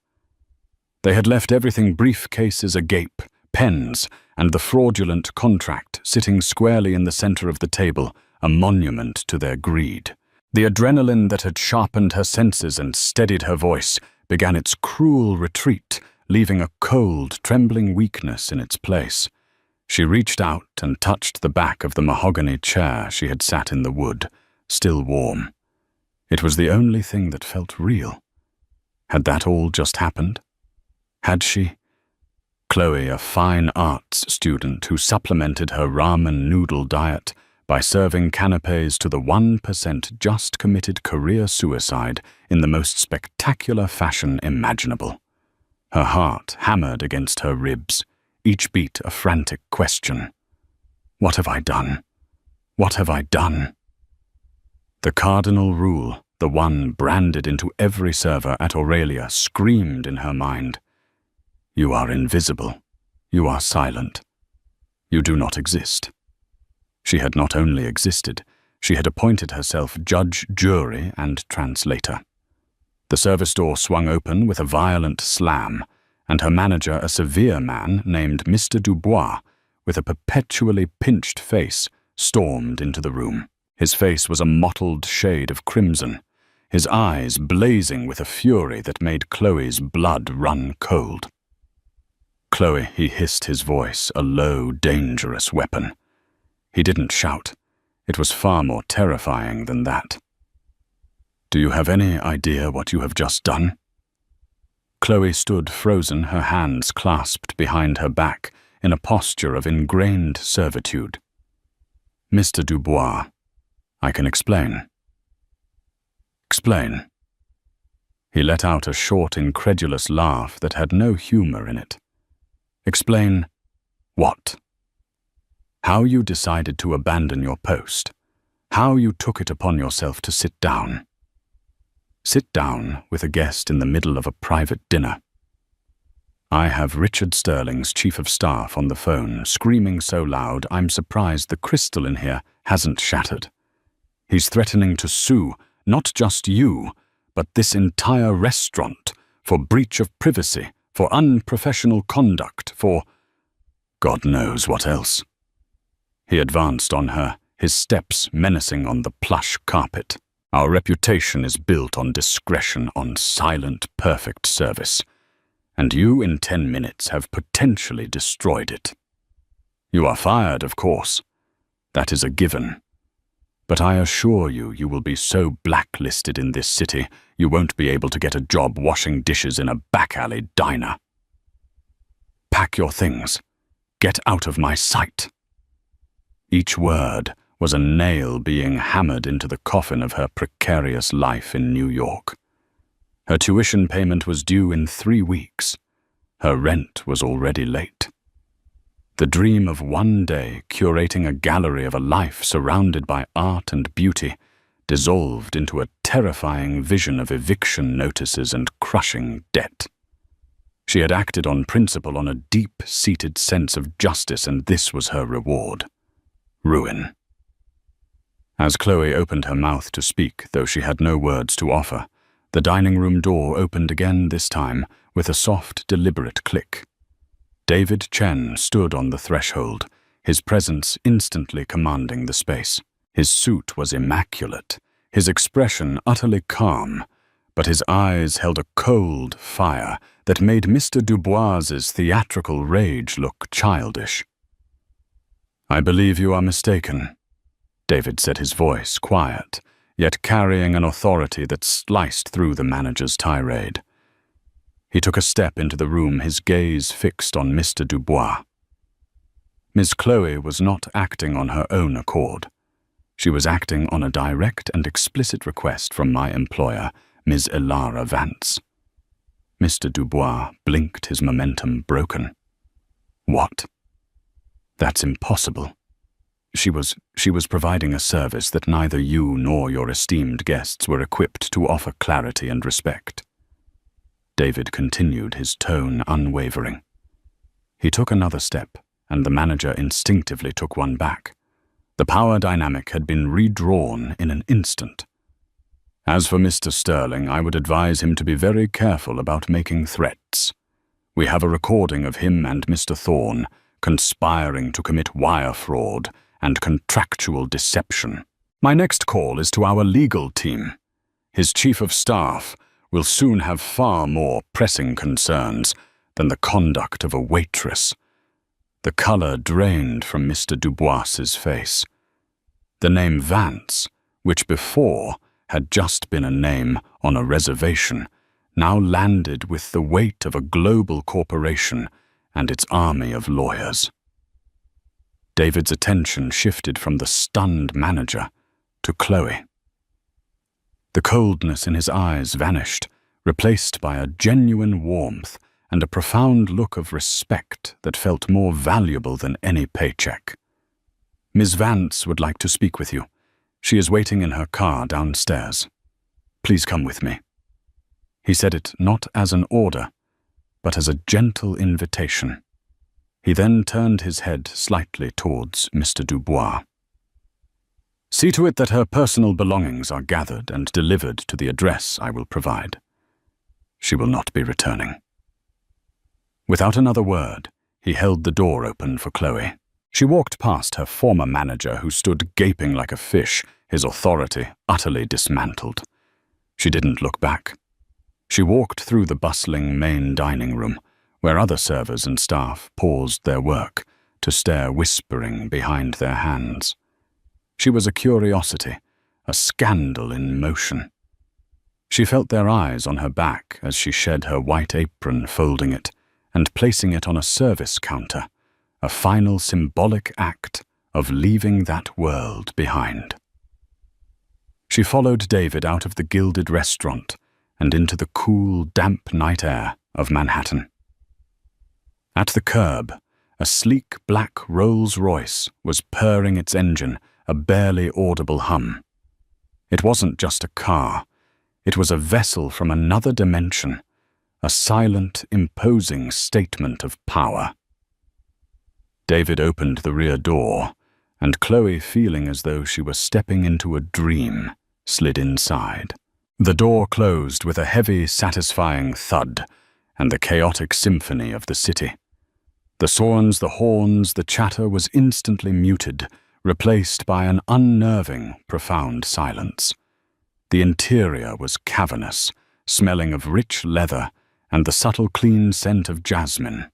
They had left everything, briefcases agape, pens, and the fraudulent contract sitting squarely in the center of the table, a monument to their greed. The adrenaline that had sharpened her senses and steadied her voice began its cruel retreat, leaving a cold, trembling weakness in its place. She reached out and touched the back of the mahogany chair she had sat in the wood, still warm. It was the only thing that felt real. Had that all just happened? Had she? Chloe, a fine arts student who supplemented her ramen noodle diet by serving canapes to the 1% just committed career suicide in the most spectacular fashion imaginable. Her heart hammered against her ribs, each beat a frantic question. What have I done? What have I done? The cardinal rule, the one branded into every server at Aurelia, screamed in her mind. You are invisible. You are silent. You do not exist. She had not only existed, she had appointed herself judge, jury, and translator. The service door swung open with a violent slam, and her manager, a severe man named Mr. Dubois, with a perpetually pinched face, stormed into the room. His face was a mottled shade of crimson, his eyes blazing with a fury that made Chloe's blood run cold. Chloe, he hissed his voice, a low, dangerous weapon. He didn't shout. It was far more terrifying than that. Do you have any idea what you have just done? Chloe stood frozen, her hands clasped behind her back, in a posture of ingrained servitude. Mr. Dubois, I can explain. Explain. He let out a short, incredulous laugh that had no humor in it. Explain what? How you decided to abandon your post. How you took it upon yourself to sit down. Sit down with a guest in the middle of a private dinner. I have Richard Sterling's chief of staff on the phone, screaming so loud I'm surprised the crystal in here hasn't shattered. He's threatening to sue not just you, but this entire restaurant for breach of privacy, for unprofessional conduct, for God knows what else. He advanced on her, his steps menacing on the plush carpet. Our reputation is built on discretion, on silent, perfect service. And you, in 10 minutes, have potentially destroyed it. You are fired, of course. That is a given. But I assure you, you will be so blacklisted in this city, you won't be able to get a job washing dishes in a back-alley diner. Pack your things. Get out of my sight. Each word was a nail being hammered into the coffin of her precarious life in New York. Her tuition payment was due in 3 weeks. Her rent was already late. The dream of one day curating a gallery of a life surrounded by art and beauty dissolved into a terrifying vision of eviction notices and crushing debt. She had acted on principle, on a deep-seated sense of justice, and this was her reward. Ruin. As Chloe opened her mouth to speak, though she had no words to offer, the dining room door opened again, this time with a soft, deliberate click. David Chen stood on the threshold, his presence instantly commanding the space. His suit was immaculate, his expression utterly calm, but his eyes held a cold fire that made Mr. Dubois's theatrical rage look childish. "I believe you are mistaken," David said, his voice quiet, yet carrying an authority that sliced through the manager's tirade. He took a step into the room, his gaze fixed on Mr. Dubois. Miss Chloe was not acting on her own accord. She was acting on a direct and explicit request from my employer, Ms. Elara Vance. Mr. Dubois blinked, his momentum broken. What? That's impossible. She was providing a service that neither you nor your esteemed guests were equipped to offer clarity and respect. David continued, his tone unwavering. He took another step, and the manager instinctively took one back. The power dynamic had been redrawn in an instant. As for Mr. Sterling, I would advise him to be very careful about making threats. We have a recording of him and Mr. Thorne conspiring to commit wire fraud and contractual deception. My next call is to our legal team. His chief of staff will soon have far more pressing concerns than the conduct of a waitress. The color drained from Mr. Dubois's face. The name Vance, which before had just been a name on a reservation, now landed with the weight of a global corporation and its army of lawyers. David's attention shifted from the stunned manager to Chloe. The coldness in his eyes vanished, replaced by a genuine warmth and a profound look of respect that felt more valuable than any paycheck. Ms. Vance would like to speak with you. She is waiting in her car downstairs. Please come with me. He said it not as an order, but as a gentle invitation. He then turned his head slightly towards Mr. Dubois. See to it that her personal belongings are gathered and delivered to the address I will provide. She will not be returning. Without another word, he held the door open for Chloe. She walked past her former manager, who stood gaping like a fish, his authority utterly dismantled. She didn't look back. She walked through the bustling main dining room, where other servers and staff paused their work to stare whispering behind their hands. She was a curiosity, a scandal in motion. She felt their eyes on her back as she shed her white apron, folding it and placing it on a service counter, a final symbolic act of leaving that world behind. She followed David out of the gilded restaurant and into the cool, damp night air of Manhattan. At the curb, a sleek black Rolls-Royce was purring its engine, a barely audible hum. It wasn't just a car. It was a vessel from another dimension, a silent, imposing statement of power. David opened the rear door, and Chloe, feeling as though she were stepping into a dream, slid inside. The door closed with a heavy, satisfying thud and the chaotic symphony of the city. The swans, the horns, the chatter was instantly muted, replaced by an unnerving, profound silence. The interior was cavernous, smelling of rich leather and the subtle clean scent of jasmine.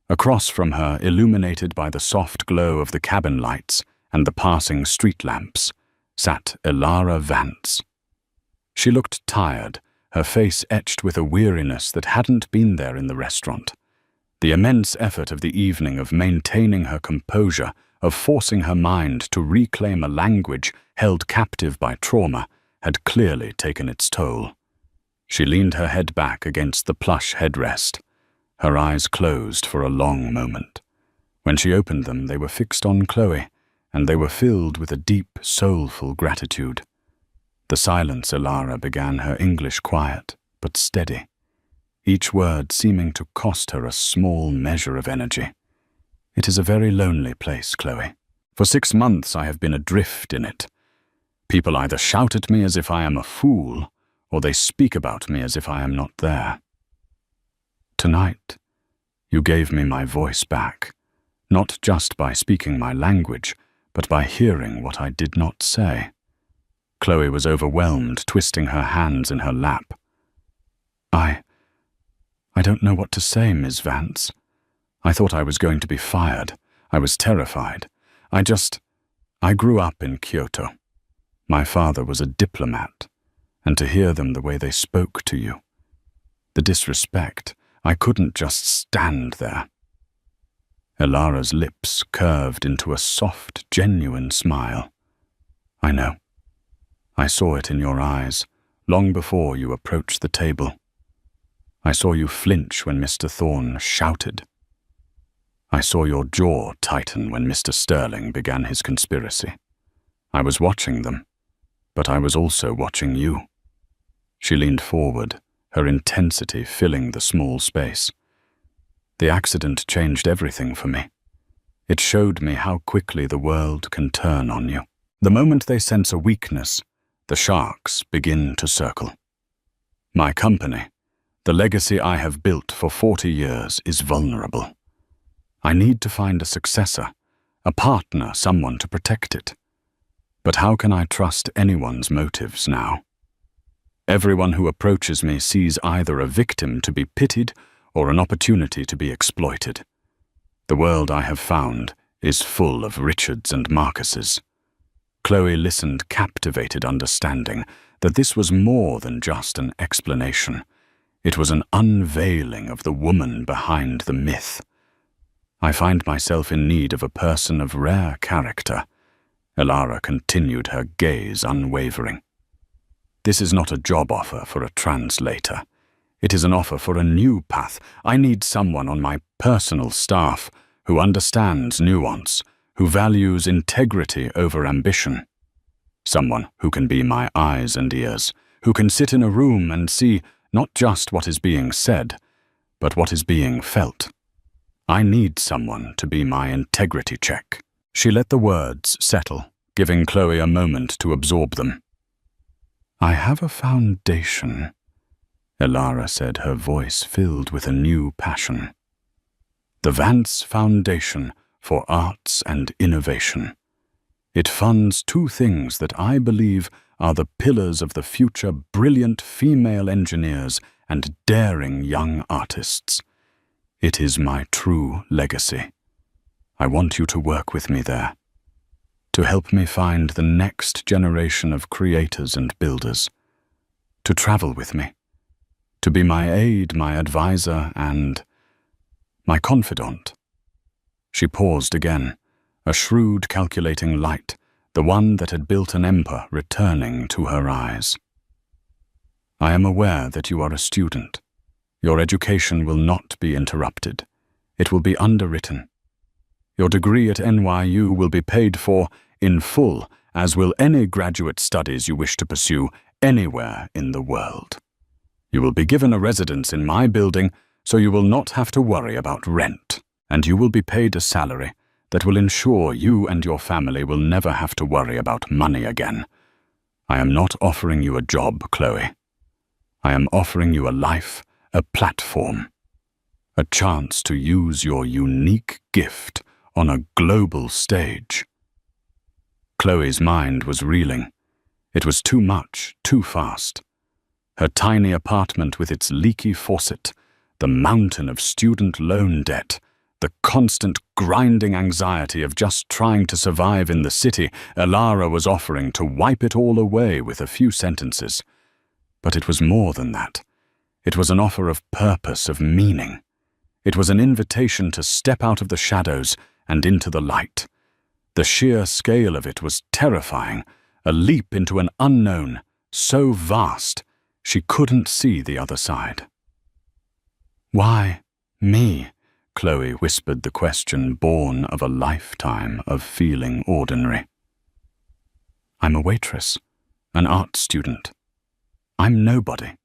Across from her, illuminated by the soft glow of the cabin lights and the passing street lamps, sat Elara Vance. She looked tired, her face etched with a weariness that hadn't been there in the restaurant. The immense effort of the evening of maintaining her composure, of forcing her mind to reclaim a language held captive by trauma, had clearly taken its toll. She leaned her head back against the plush headrest. Her eyes closed for a long moment. When she opened them, they were fixed on Chloe, and they were filled with a deep, soulful gratitude. The silence Elara began her English quiet, but steady, each word seeming to cost her a small measure of energy. It is a very lonely place, Chloe. For 6 months I have been adrift in it. People either shout at me as if I am a fool, or they speak about me as if I am not there. Tonight, you gave me my voice back, not just by speaking my language, but by hearing what I did not say. Chloe was overwhelmed, twisting her hands in her lap. I don't know what to say, Ms. Vance. I thought I was going to be fired. I was terrified. I grew up in Kyoto. My father was a diplomat, and to hear them the way they spoke to you, the disrespect, I couldn't just stand there. Elara's lips curved into a soft, genuine smile. I know. I saw it in your eyes, long before you approached the table. I saw you flinch when Mr. Thorne shouted. I saw your jaw tighten when Mr. Sterling began his conspiracy. I was watching them, but I was also watching you. She leaned forward, her intensity filling the small space. The accident changed everything for me. It showed me how quickly the world can turn on you. The moment they sense a weakness, the sharks begin to circle. My company, the legacy I have built for 40 years, is vulnerable. I need to find a successor, a partner, someone to protect it. But how can I trust anyone's motives now? Everyone who approaches me sees either a victim to be pitied or an opportunity to be exploited. The world I have found is full of Richards and Marcuses. Chloe listened, captivated, understanding that this was more than just an explanation. It was an unveiling of the woman behind the myth. I find myself in need of a person of rare character. Elara continued, her gaze unwavering. This is not a job offer for a translator. It is an offer for a new path. I need someone on my personal staff who understands nuance, who values integrity over ambition. Someone who can be my eyes and ears, who can sit in a room and see not just what is being said, but what is being felt. I need someone to be my integrity check. She let the words settle, giving Chloe a moment to absorb them. I have a foundation, Elara said, her voice filled with a new passion. The Vance Foundation for Arts and Innovation. It funds 2 things that I believe are the pillars of the future: brilliant female engineers and daring young artists. It is my true legacy. I want you to work with me there, to help me find the next generation of creators and builders, to travel with me, to be my aide, my advisor, and my confidant. She paused again, a shrewd, calculating light, the one that had built an empire, returning to her eyes. I am aware that you are a student. Your education will not be interrupted. It will be underwritten. Your degree at NYU will be paid for in full, as will any graduate studies you wish to pursue anywhere in the world. You will be given a residence in my building, so you will not have to worry about rent, and you will be paid a salary that will ensure you and your family will never have to worry about money again. I am not offering you a job, Chloe. I am offering you a life, a platform, a chance to use your unique gift on a global stage. Chloe's mind was reeling. It was too much, too fast. Her tiny apartment with its leaky faucet, the mountain of student loan debt, the constant grinding anxiety of just trying to survive in the city Elara was offering to wipe it all away with a few sentences. But it was more than that. It was an offer of purpose, of meaning. It was an invitation to step out of the shadows and into the light. The sheer scale of it was terrifying, a leap into an unknown, so vast she couldn't see the other side. Why me? Chloe whispered the question born of a lifetime of feeling ordinary. I'm a waitress, an art student. I'm nobody.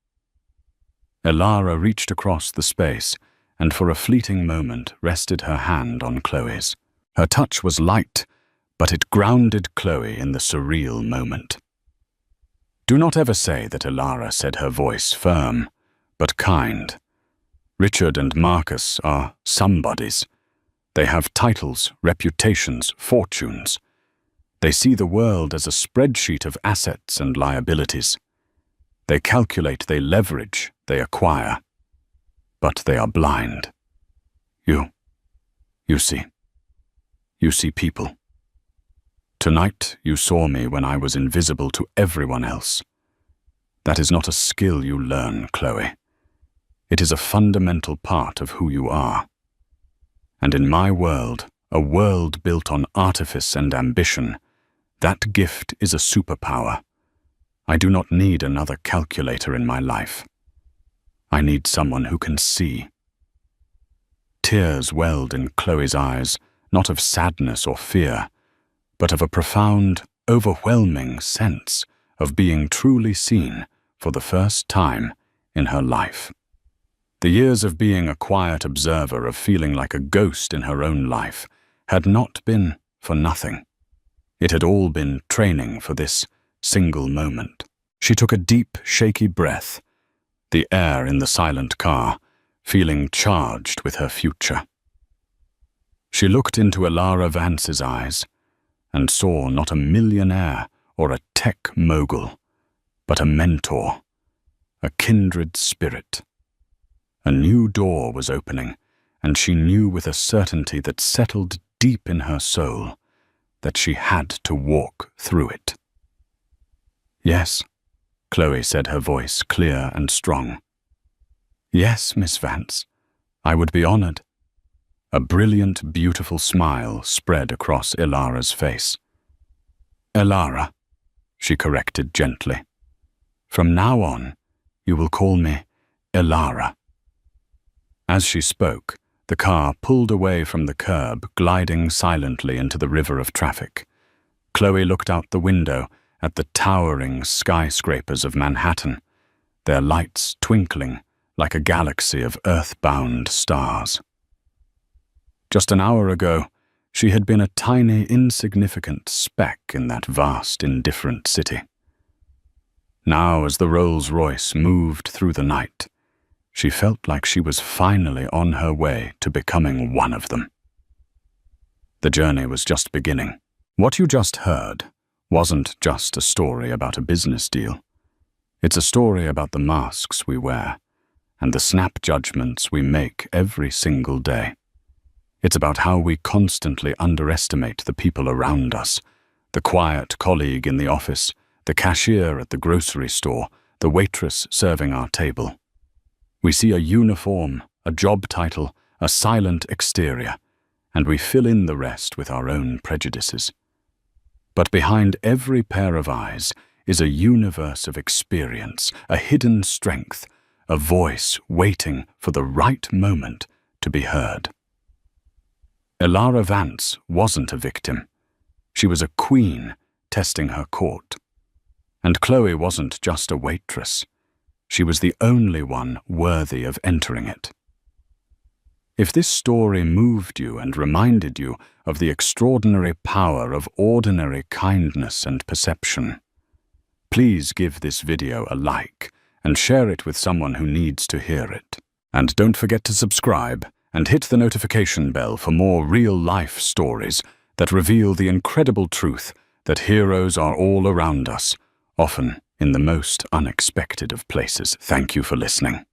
Elara reached across the space and for a fleeting moment rested her hand on Chloe's. Her touch was light, but it grounded Chloe in the surreal moment. Do not ever say that, Elara said, her voice firm, but kind. Richard and Marcus are somebodies. They have titles, reputations, fortunes. They see the world as a spreadsheet of assets and liabilities. They calculate, they leverage, they acquire. But they are blind. You see people. Tonight you saw me when I was invisible to everyone else. That is not a skill you learn, Chloe. It is a fundamental part of who you are. And in my world, a world built on artifice and ambition, that gift is a superpower. I do not need another calculator in my life. I need someone who can see. Tears welled in Chloe's eyes, not of sadness or fear, but of a profound, overwhelming sense of being truly seen for the first time in her life. The years of being a quiet observer, of feeling like a ghost in her own life, had not been for nothing. It had all been training for this single moment. She took a deep, shaky breath, the air in the silent car, feeling charged with her future. She looked into Elara Vance's eyes and saw not a millionaire or a tech mogul, but a mentor, a kindred spirit. A new door was opening, and she knew with a certainty that settled deep in her soul that she had to walk through it. Yes, Chloe said, her voice clear and strong. Yes, Miss Vance, I would be honored. A brilliant, beautiful smile spread across Elara's face. Elara, she corrected gently. From now on, you will call me Elara. As she spoke, the car pulled away from the curb, gliding silently into the river of traffic. Chloe looked out the window at the towering skyscrapers of Manhattan, their lights twinkling like a galaxy of earthbound stars. Just an hour ago, she had been a tiny, insignificant speck in that vast, indifferent city. Now, as the Rolls-Royce moved through the night, she felt like she was finally on her way to becoming one of them. The journey was just beginning. What you just heard wasn't just a story about a business deal. It's a story about the masks we wear and the snap judgments we make every single day. It's about how we constantly underestimate the people around us, the quiet colleague in the office, the cashier at the grocery store, the waitress serving our table. We see a uniform, a job title, a silent exterior, and we fill in the rest with our own prejudices. But behind every pair of eyes is a universe of experience, a hidden strength, a voice waiting for the right moment to be heard. Elara Vance wasn't a victim. She was a queen testing her court. And Chloe wasn't just a waitress. She was the only one worthy of entering it. If this story moved you and reminded you of the extraordinary power of ordinary kindness and perception, please give this video a like and share it with someone who needs to hear it. And don't forget to subscribe and hit the notification bell for more real-life stories that reveal the incredible truth that heroes are all around us, often in the most unexpected of places. Thank you for listening.